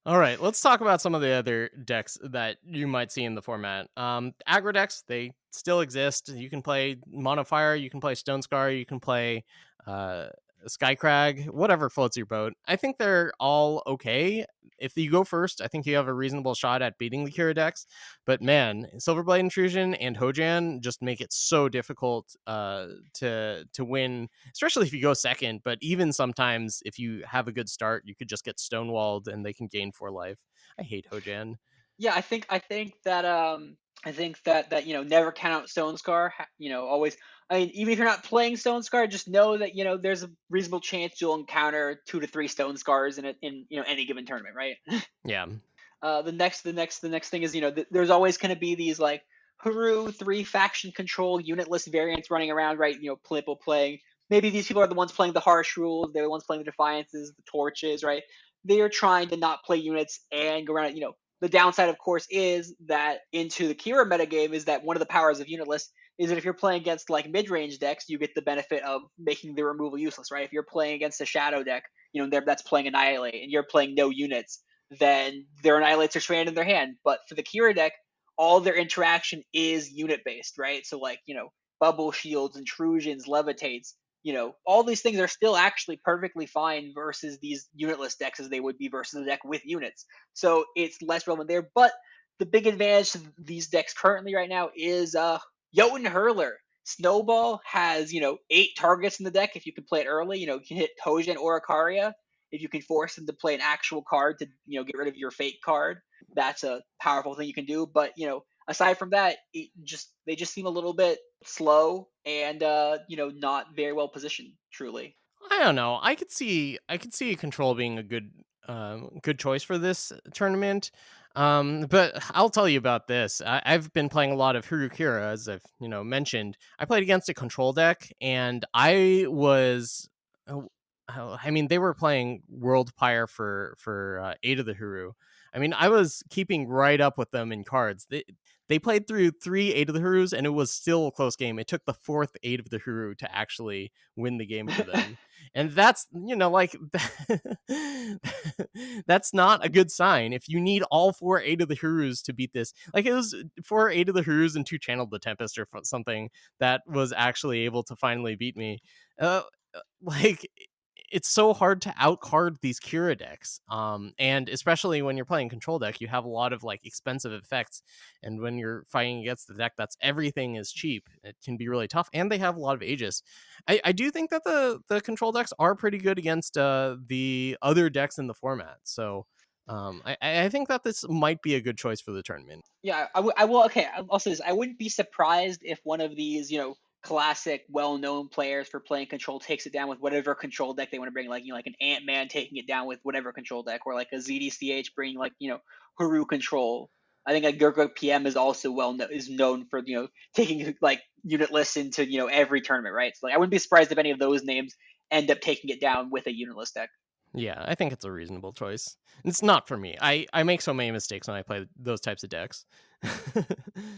All right, let's talk about some of the other decks that you might see in the format. Aggro decks, they still exist. You can play Mono Fire, you can play Stonescar, you can play uh, Skycrag, whatever floats your boat. I think they're all okay. If you go first, I think you have a reasonable shot at beating the Kira decks. But man, Silverblade Intrusion and Hojan just make it so difficult to win, especially if you go second. But even sometimes, if you have a good start, you could just get stonewalled and they can gain 4 life. I hate Hojan. Yeah, I think that never count out Stone Scar. Always. I mean, even if you're not playing Stone Scar, just know that there's a reasonable chance you'll encounter 2 to 3 Stone Scars in any given tournament, right? Yeah. The next thing is there's always going to be these like Hooru 3 faction control unitless variants running around, right? People playing. Maybe these people are the ones playing the harsh rules. They're the ones playing the defiances, the torches, right? They're trying to not play units and go around. The downside, of course, is that into the Kira metagame is that one of the powers of unitless is that if you're playing against like mid-range decks, you get the benefit of making the removal useless, right? If you're playing against a shadow deck, that's playing annihilate, and you're playing no units, then their annihilates are stranded in their hand. But for the Kira deck, all their interaction is unit based, right? So like, bubble shields, intrusions, levitates, all these things are still actually perfectly fine versus these unitless decks as they would be versus a deck with units. So it's less relevant there. But the big advantage to these decks currently right now is Jotun Hurler. Snowball has, 8 targets in the deck if you can play it early. You can hit Tojan or Ikaria. If you can force them to play an actual card to get rid of your fate card, that's a powerful thing you can do. But aside from that, they just seem a little bit slow and not very well positioned. Truly. I don't know. I could see control being a good choice for this tournament. But I'll tell you about this. I've been playing a lot of Hooru Kira, as I've mentioned. I played against a control deck, and I was, I mean, they were playing World Pyre for 8 of the Hooru. I mean, I was keeping right up with them in cards. They played through 3 8 of the Hurus, and it was still a close game. It took the 4th 8 of the Huru to actually win the game for them. And that's, like, that's not a good sign. If you need all 4 8 of the Hurus to beat this, like it was 4 8 of the Hurus and 2 channeled the Tempest or something that was actually able to finally beat me. Like, it's so hard to outcard these Kira decks. And especially when you're playing control deck, you have a lot of like expensive effects. And when you're fighting against the deck that's everything is cheap, it can be really tough. And they have a lot of Aegis. I do think that the control decks are pretty good against the other decks in the format. So I think that this might be a good choice for the tournament. Yeah, I will. Okay, I'll say this. I wouldn't be surprised if one of these, classic, well-known players for playing control takes it down with whatever control deck they want to bring. Like, like an Ant-Man taking it down with whatever control deck, or like a ZDCH bringing like, Haru control. I think like Gurgurk PM is also is known for taking like unit lists into every tournament, right? So like I wouldn't be surprised if any of those names end up taking it down with a unit list deck. Yeah, I think it's a reasonable choice. It's not for me. I make so many mistakes when I play those types of decks.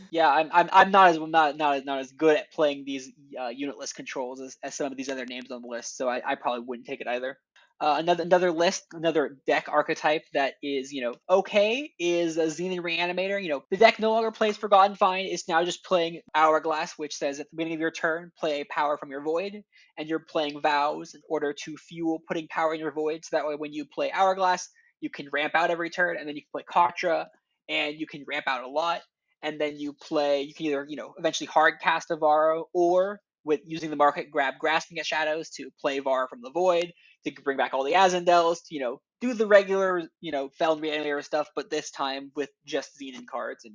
Yeah, I'm not as not as good at playing these unit list controls as some of these other names on the list, so I probably wouldn't take it either. Another deck archetype that is okay is a Xenan Reanimator. The deck no longer plays Forgotten Find; it's now just playing Hourglass, which says at the beginning of your turn, play a power from your void, and you're playing Vows in order to fuel putting power in your void. So that way, when you play Hourglass, you can ramp out every turn, and then you can play Katra, and you can ramp out a lot. And then you can either eventually hard cast a Varo, or with using the market grab Grasping at Shadows to play Varo from the void, to bring back all the Azendels, to do the regular Feln Reanimator stuff, but this time with just Xenan cards and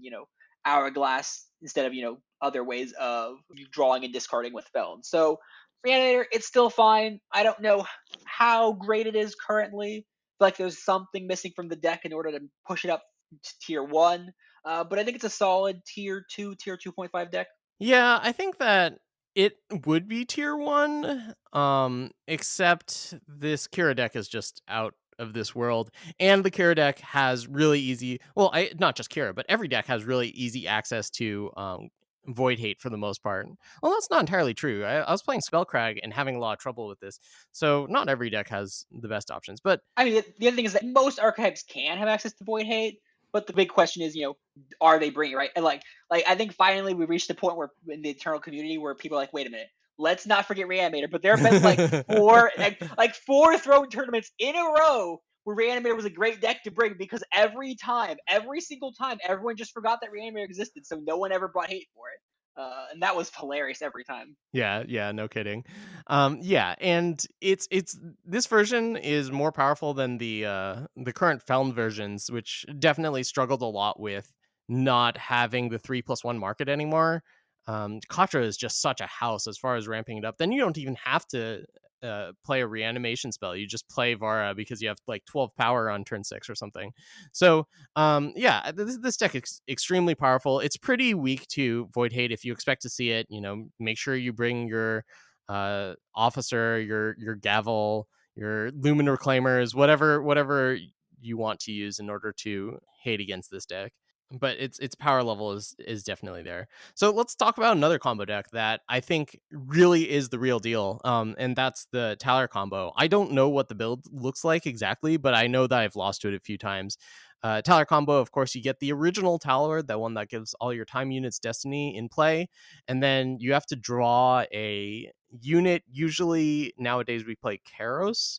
Hourglass instead of other ways of drawing and discarding with Feln. So Reanimator, it's still fine. I don't know how great it is currently. I feel like there's something missing from the deck in order to push it up to tier 1. But I think it's a solid tier 2.5 deck. Yeah, I think that it would be tier 1, except this Kira deck is just out of this world, and the Kira deck has really easy not just Kira, but every deck has really easy access to, Void Hate for the most part. Well, that's not entirely true. I was playing Spellcrag and having a lot of trouble with this, so not every deck has the best options, but I mean, the other thing is that most archetypes can have access to Void Hate, but the big question is, are they bringing it, right? And like I think finally we reached the point where in the Eternal community where people are like, wait a minute, let's not forget Reanimator. But there have been like four Throne tournaments in a row where Reanimator was a great deck to bring, because every single time, everyone just forgot that Reanimator existed, so no one ever brought hate for it. And that was hilarious every time. Yeah, no kidding. Yeah, and it's this version is more powerful than the current Feln versions, which definitely struggled a lot with not having the 3+1 market anymore. Katra is just such a house as far as ramping it up. Then you don't even have to play a reanimation spell. You just play Vara because you have like 12 power on turn 6 or something. So yeah, this deck is extremely powerful. It's pretty weak to Void Hate. If you expect to see it, make sure you bring your officer, your gavel, your lumen reclaimers, whatever you want to use in order to hate against this deck. But its power level is definitely there. So let's talk about another combo deck that I think really is the real deal. And that's the Talir combo. I don't know what the build looks like exactly, but I know that I've lost to it a few times. Talir combo, of course, you get the original Talir, the one that gives all your time units destiny in play, and then you have to draw a unit. Usually nowadays we play Karos.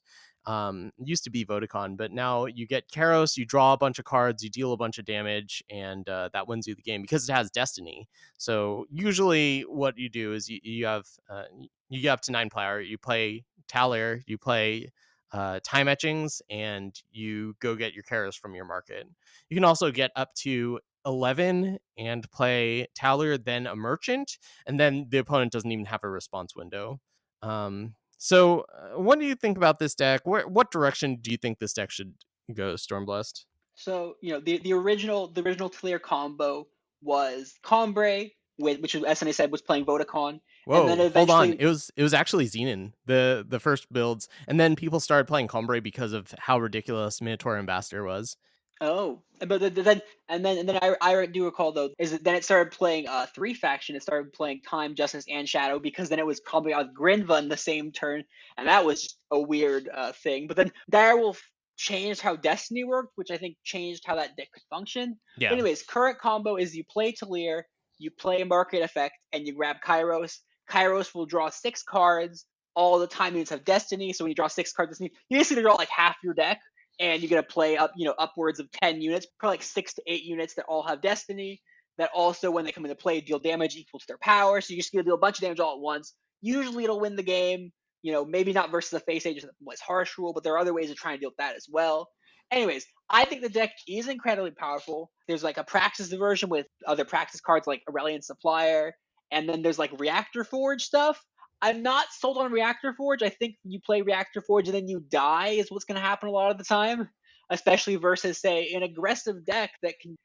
Used to be Vodacon, but now you get Karos, you draw a bunch of cards, you deal a bunch of damage, and that wins you the game because it has destiny. So usually what you do is you have you get up to 9 player, you play Talir, you play time etchings, and you go get your Karos from your market. You can also get up to 11 and play Talir, then a merchant, and then the opponent doesn't even have a response window. So, what do you think about this deck? What direction do you think this deck should go, Stormblessed? So the original Talir combo was Combre, which as I said was playing Vodacon, and then Whoa, hold on. eventually. It was actually Xenan, the first builds, and then people started playing Combre because of how ridiculous Minotaur Ambassador was. Oh, but then I do recall though is that then it started playing three faction. It started playing Time, Justice, and Shadow, because then it was comboing out with Grinva in the same turn, and that was a weird thing. But then Direwolf changed how Destiny worked, which I think changed how that deck could function. But Yeah. anyways, current combo is you play Talir, you play Market Effect, and you grab Kairos. Kairos will draw 6 cards. All the time units have Destiny, so when you draw 6 cards, you basically draw like half your deck, and you're gonna play upwards of 10 units, probably like 6 to 8 units that all have destiny. That also, when they come into play, deal damage equal to their power. So you're just gonna deal a bunch of damage all at once. Usually, it'll win the game. Maybe not versus a face agent was harsh rule, but there are other ways of trying to deal with that as well. Anyways, I think the deck is incredibly powerful. There's like a Praxis version with other Praxis cards like Aurelian Supplier, and then there's like Reactor Forge stuff. I'm not sold on Reactor Forge. I think you play Reactor Forge and then you die is what's going to happen a lot of the time. especially versus, say, an aggressive deck that can,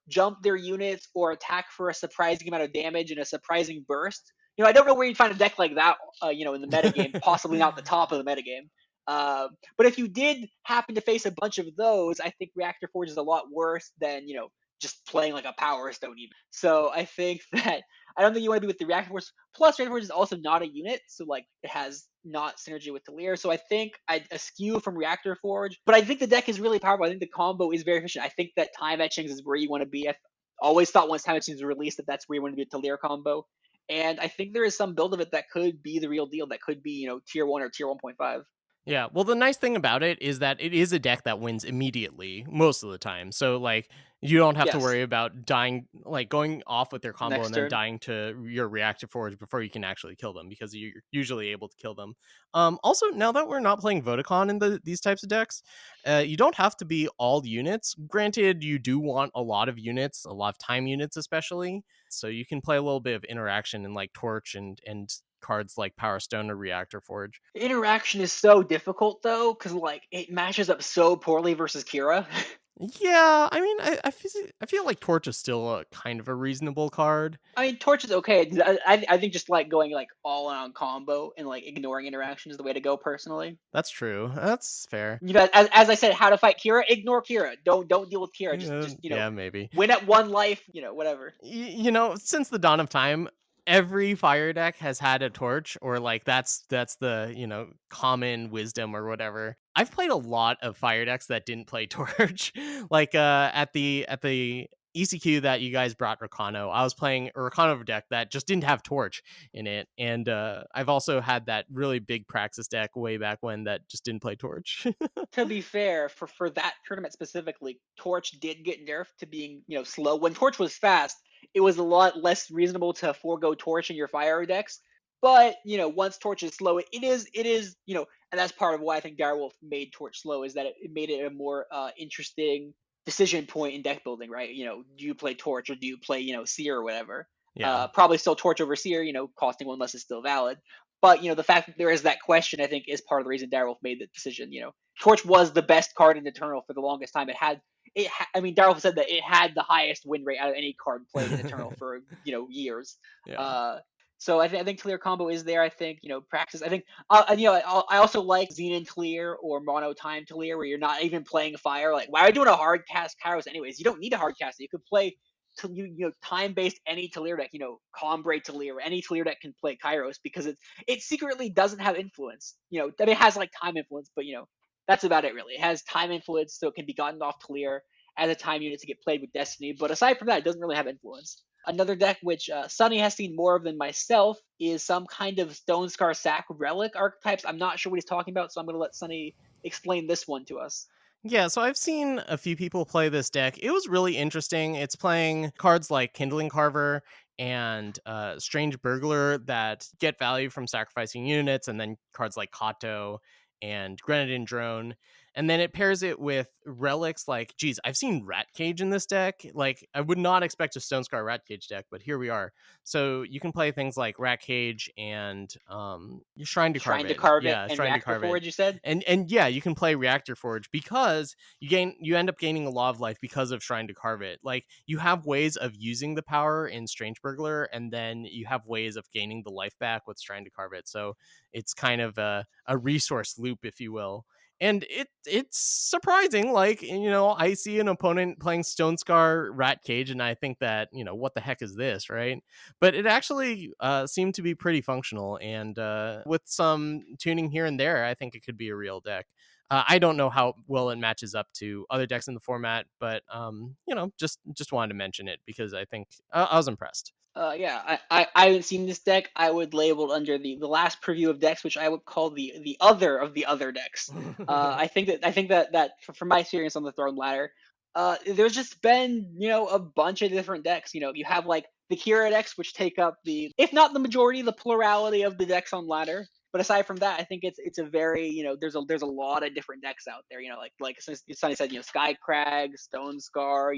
jump their units or attack for a surprising amount of damage in a surprising burst. I don't know where you'd find a deck like that, in the metagame, possibly not the top of the metagame. But if you did happen to face a bunch of those, I think Reactor Forge is a lot worse than, just playing like a Power Stone even. So I think that I don't think you want to be with the Reactor Forge. Plus, Reactor Forge is also not a unit, so like it has not synergy with Talir. So I think I'd eschew from Reactor Forge. But I think the deck is really powerful. I think the combo is very efficient. I think that Time Etchings is where you want to be. I always thought once Time Etchings was released that that's where you want to be a Talir combo. And I think there is some build of it that could be the real deal. That could be, tier 1 or tier 1.5. Yeah, well, the nice thing about it is that it is a deck that wins immediately most of the time. So, like, you don't have to Yes. worry about dying, like, going off with their combo Next and then turn. dying to your Reactor Forge before you can actually kill them, because you're usually able to kill them. Also, now that we're not playing Vodacon in these types of decks, you don't have to be all units. Granted, you do want a lot of units, a lot of time units especially. So you can play a little bit of interaction in, like, Torch and cards like Power Stone or Reactor Forge. Interaction is so difficult though, because like it matches up so poorly versus Kira. Yeah, I mean, I feel like Torch is still a kind of a reasonable card. I mean, Torch is okay. I think just like going like all in on combo and like ignoring interaction is the way to go personally. That's true. That's fair. As I said, how to fight Kira? Ignore Kira. Don't deal with Kira. Just Yeah, maybe. win at one life. Whatever. Since the dawn of time, every fire deck has had a torch, or like that's the common wisdom or whatever. I've played a lot of fire decks that didn't play torch. Like at the ECQ that you guys brought Rakano, I was playing a Rakano deck that just didn't have torch in it, and I've also had that really big Praxis deck way back when that just didn't play torch. To be fair, for that tournament specifically, Torch did get nerfed to being slow. When Torch was fast, it was a lot less reasonable to forego Torch in your fire decks. But once Torch is slow, it is and that's part of why I think Direwolf made Torch slow, is that it made it a more interesting decision point in deck building, right? Do you play Torch or do you play Seer or whatever? Yeah. Probably still Torch over Seer, costing one less is still valid. But the fact that there is that question, I think, is part of the reason Direwolf made the decision. Torch was the best card in Eternal for the longest time. I mean, Direwolf said that it had the highest win rate out of any card played in Eternal for years. Yeah. So I think Talir combo is there. I think Praxis. I think I also like Xenan Talir or Mono Time Talir, where you're not even playing fire. Like, why are you doing a hard cast Kairos anyways? You don't need a hard cast. You could play time based any Talir deck. Combre Talir, any Talir deck can play Kairos because it secretly doesn't have influence. I mean, it has like time influence, but that's about it really. It has time influence, so it can be gotten off Talir as a time unit to get played with Destiny. But aside from that, it doesn't really have influence. Another deck which Suny has seen more of than myself is some kind of Stonescar Sack relic archetypes. I'm not sure what he's talking about, so I'm going to let Suny explain this one to us. Yeah, so I've seen a few people play this deck. It was really interesting. It's playing cards like Kindling Carver and Strange Burglar that get value from sacrificing units, and then cards like Kato and Grenadine Drone. And then it pairs it with relics like, geez, I've seen Rat Cage in this deck. Like, I would not expect a Stonescar Rat Cage deck, but here we are. So you can play things like Rat Cage and you're Shrine to Carve It. Yeah, and Shrine to Reactor Carve Forge, It. you said? And yeah, you can play Reactor Forge because you end up gaining a lot of life because of Shrine to Carve It. Like, you have ways of using the power in Strange Burglar, and then you have ways of gaining the life back with Shrine to Carve It. So it's kind of a resource loop, if you will. And it's surprising. Like, I see an opponent playing Stonescar Rat Cage, and I think that, what the heck is this, right? But it actually seemed to be pretty functional, and with some tuning here and there, I think it could be a real deck. I don't know how well it matches up to other decks in the format, but just wanted to mention it because I think I was impressed. Yeah, I haven't seen this deck. I would label it under the last preview of decks, which I would call the other of the other decks. I think that from my experience on the Throne Ladder, there's just been a bunch of different decks. You have like the Kira decks, which take up if not the majority, the plurality of the decks on Ladder. But aside from that, I think it's a very there's a lot of different decks out there. Like Sunny said, Sky Crag, Stone Scar,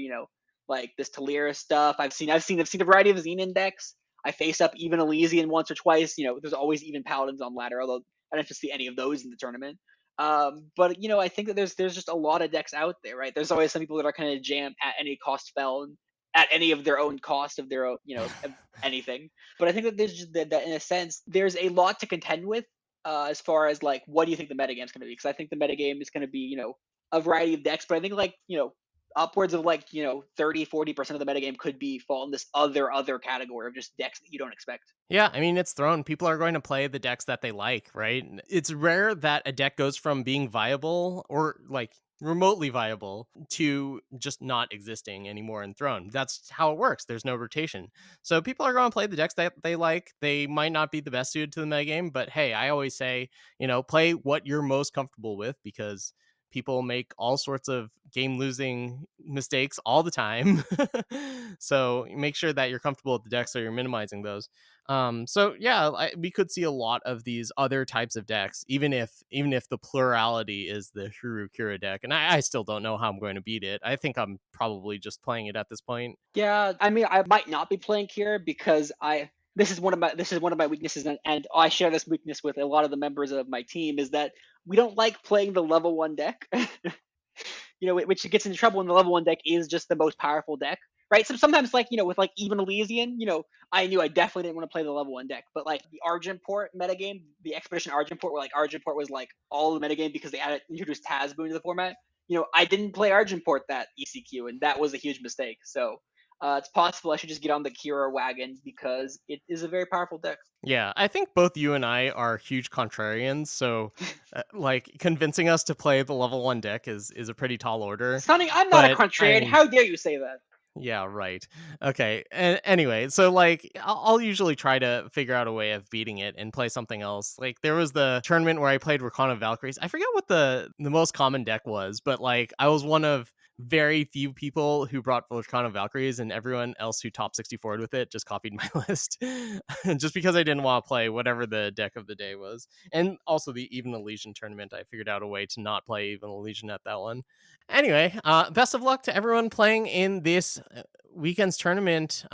like this Talir stuff. I've seen a variety of Xenan decks. I face up even Elysian once or twice. There's always even Paladins on Ladder, although I didn't see any of those in the tournament. But I think that there's just a lot of decks out there, right? There's always some people that are kind of jam at any cost spell and at any of their own cost of their own, of anything. But I think that there's just that in a sense, there's a lot to contend with as far as like what do you think the metagame's going to be? Because I think the metagame is going to be a variety of decks, but I think like upwards of like 30-40% of the metagame could be fall in this other category of just decks that you don't expect. Yeah, I mean, it's thrown. People are going to play the decks that they like, right? It's rare that a deck goes from being viable or like remotely viable to just not existing anymore in Throne. That's how it works. There's no rotation. So people are going to play the decks that they like. They might not be the best suited to the metagame, but hey, I always say, play what you're most comfortable with because people make all sorts of game losing mistakes all the time. So make sure that you're comfortable with the deck so you're minimizing those. So yeah, we could see a lot of these other types of decks, even if the plurality is the Hooru Kira deck, and I still don't know how I'm going to beat it. I think I'm probably just playing it at this point. Yeah, I mean, I might not be playing Kira because this is one of my weaknesses, and I share this weakness with a lot of the members of my team, is that we don't like playing the level 1 deck. Which gets into trouble when the level 1 deck is just the most powerful deck, right? So sometimes, like, with like even Elysian, I knew I definitely didn't want to play the level 1 deck, but like the Argenport metagame, the Expedition Argenport, where like Argenport was like all the metagame because they introduced Tazboon to the format. I didn't play Argenport that ECQ, and that was a huge mistake. So it's possible I should just get on the Kira wagon because it is a very powerful deck. Yeah, I think both you and I are huge contrarians, so like convincing us to play the level 1 deck is a pretty tall order. Sonny, I'm not a contrarian. How dare you say that? Yeah, right. Okay. Anyway, so like I'll usually try to figure out a way of beating it and play something else. Like there was the tournament where I played Rakano Valkyries. I forget what the most common deck was, but like I was one of very few people who brought Rakano Valkyries, and everyone else who top 64'd with it just copied my list. Just because I didn't want to play whatever the deck of the day was. And also the Even Elysian tournament, I figured out a way to not play Even Elysian at that one. Anyway, best of luck to everyone playing in this weekend's tournament.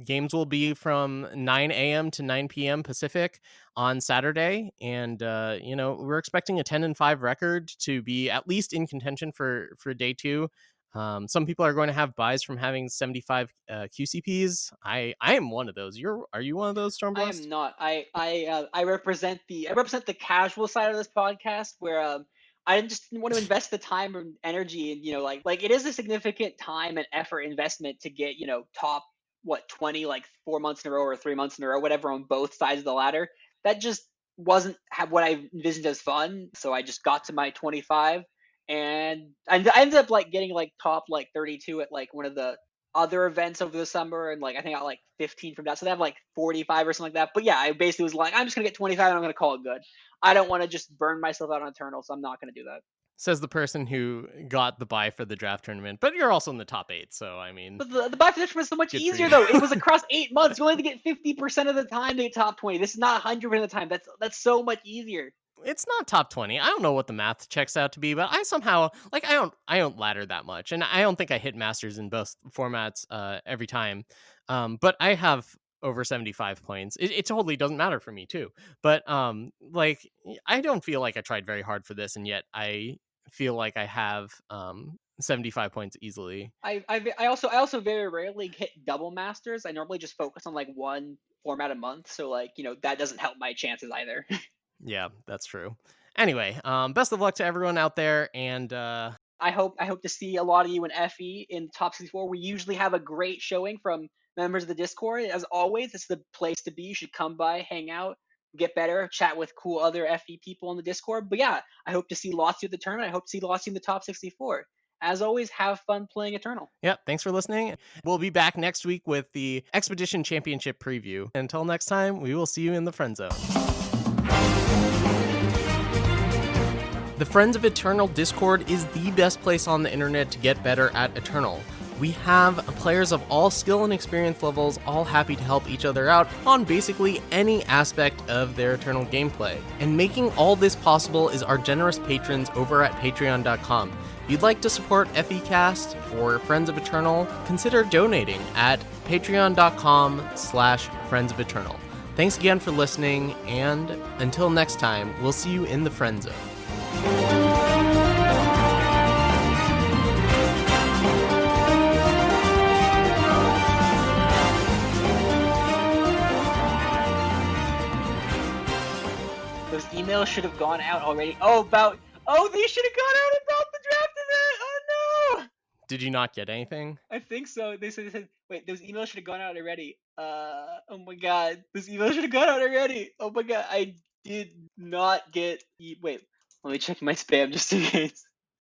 Games will be from 9 a.m. to 9 p.m. Pacific on Saturday. And, we're expecting a 10-5 record to be at least in contention for day 2. Some people are going to have buys from having 75 QCPs. I am one of those. Are you one of those, Stormblessed? I am not. I represent the casual side of this podcast where I just didn't want to invest the time and energy, and like it is a significant time and effort investment to get top 20 like 4 months in a row or 3 months in a row, whatever, on both sides of the ladder. That just wasn't what I envisioned as fun. So I just got to my 25, and I ended up like getting like top like 32 at like one of the other events over the summer, and like I think I got like 15 from that, so they have like 45 or something like that. But yeah, I basically was like, I'm just gonna get 25 and I'm gonna call it good. I don't want to just burn myself out on Eternal, so I'm not gonna do that. Says the person who got the buy for the draft tournament, but you're also in the top 8, so I mean. But the buy for this was so much easier though. It was across 8 months. You only get 50% of the time to get top 20. This is not 100% of the time. That's so much easier. It's not top 20. I don't know what the math checks out to be, but I somehow like I don't ladder that much, and I don't think I hit masters in both formats every time. But I have over 75 points. It totally doesn't matter for me too. But like I don't feel like I tried very hard for this, and yet I feel like I have 75 points easily. I also very rarely hit double masters. I normally just focus on like one format a month, so like that doesn't help my chances either. Yeah, that's true. Anyway, best of luck to everyone out there, and I hope to see a lot of you in FE in top 64. We usually have a great showing from members of the Discord. As always, it's the place to be. You should come by, hang out, get better, chat with cool other FE people on the Discord. But yeah, I hope to see lots of you at the tournament. I hope to see lots of you in the top 64. As always, have fun playing Eternal. Yeah, thanks for listening. We'll be back next week with the Expedition Championship preview. Until next time, we will see you in the friend zone. The Friends of Eternal Discord is the best place on the internet to get better at Eternal. We have players of all skill and experience levels, all happy to help each other out on basically any aspect of their Eternal gameplay. And making all this possible is our generous patrons over at patreon.com. If you'd like to support FECast or Friends of Eternal, consider donating at patreon.com/Friends of Eternal. Thanks again for listening, and until next time, we'll see you in the friend zone. email should have gone out already. Oh, they should have gone out about the draft event. Oh no! Did you not get anything? I think so. They said, wait, those emails should have gone out already. Oh my god, those emails should have gone out already. Oh my god, I did not get. Wait, let me check my spam just in case.